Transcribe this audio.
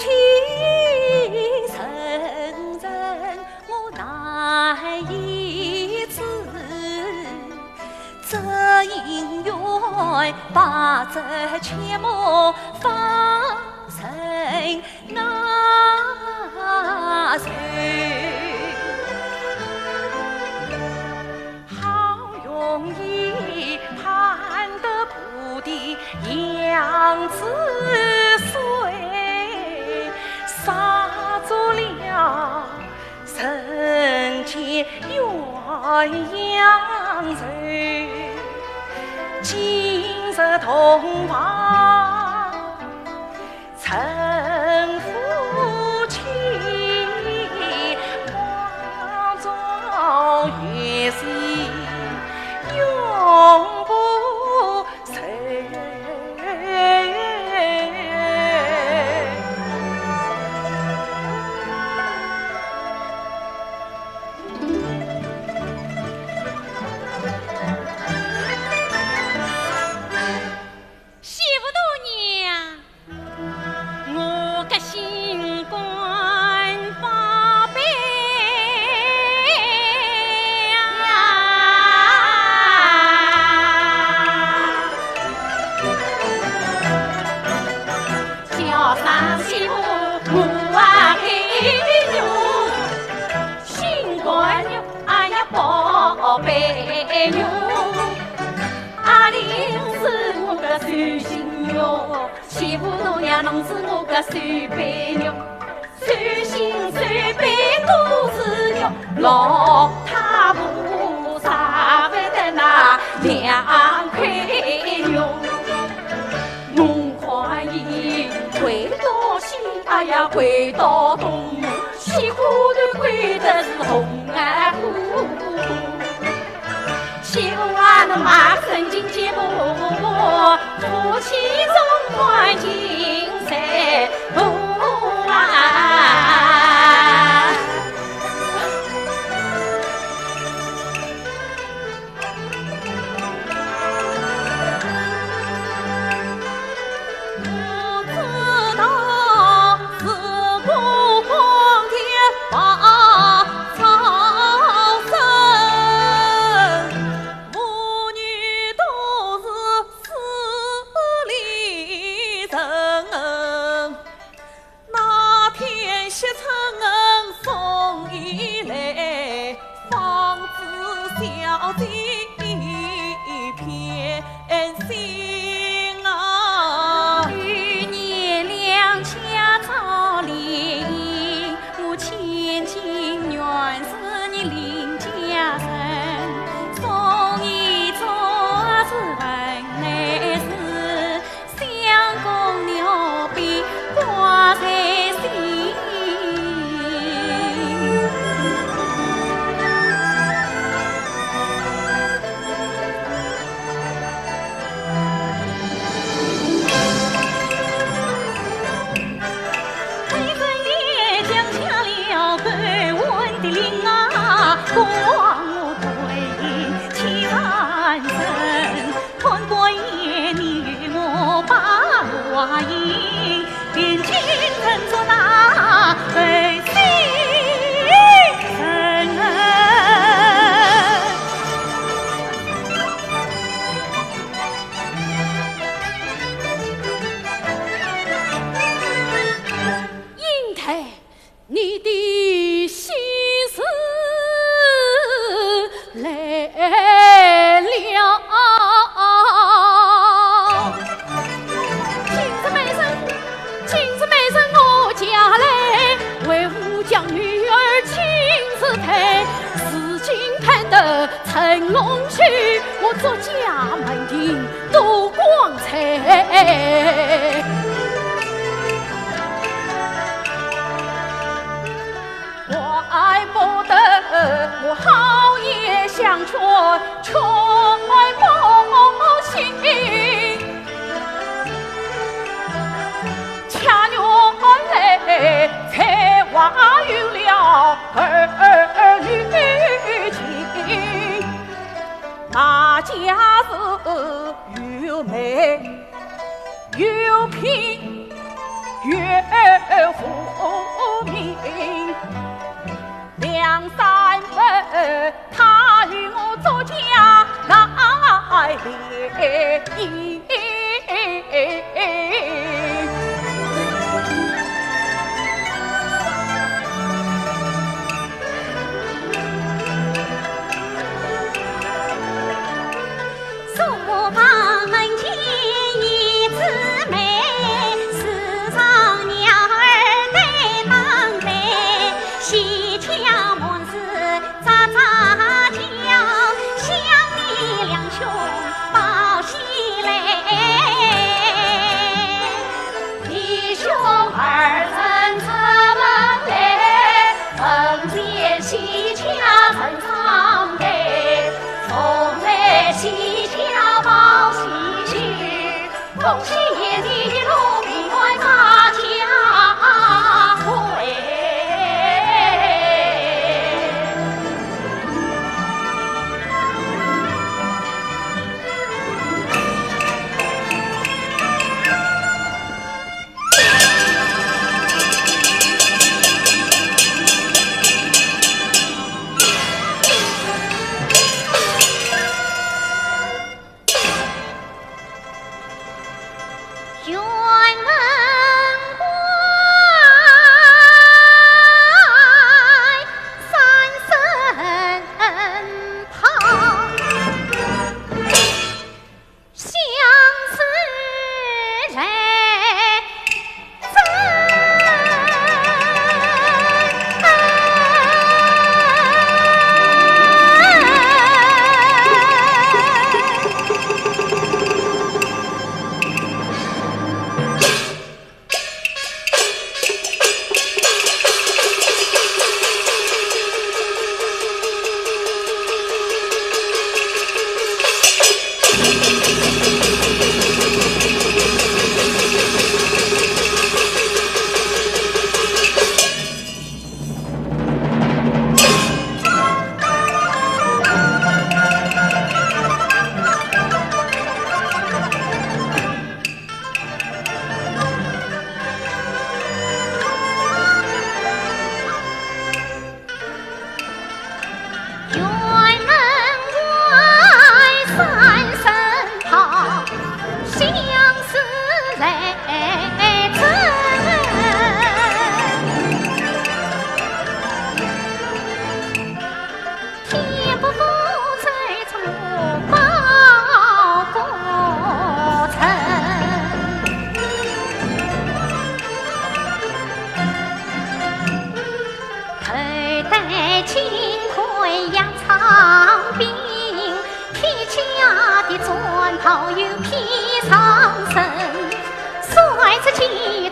亲成人我难以知，这姻缘百折千磨方成那寿。好容易盼得不的杨子水，杀足了人间鸳鸯仇。今日同房成夫妻，望中月是永不逝。媳妇侬呀，侬是我个手背肉，手心手背都是肉，老太婆啥不得那2块肉。我夸伊回到西，哎呀回到东，西花头归的是红啊姑。媳妇啊，侬马身金结不？夫妻总换金山不啊！不知道是我皇天把草生，母女都是死里人。那天惜春送伊来，方知小姐偏心啊。与你两家早联姻，我千金愿是你邻家人，送伊做是文内事，相公鸟比挂在心。黑粉也将下了对问的灵啊，光我对其安生，通过夜你与我把话音，便今人做那为心人。英台，你的心思来了。今日美人我家来，为吾将女儿亲自陪。如今盼得成龙去，我做家门庭多光彩。怪不得我好言相劝，却不信。恰原来才挖有了儿女情，那家是又美又贫又意。恭喜你路比外大家会。原门关三声炮，相思人炮有披上身，帅气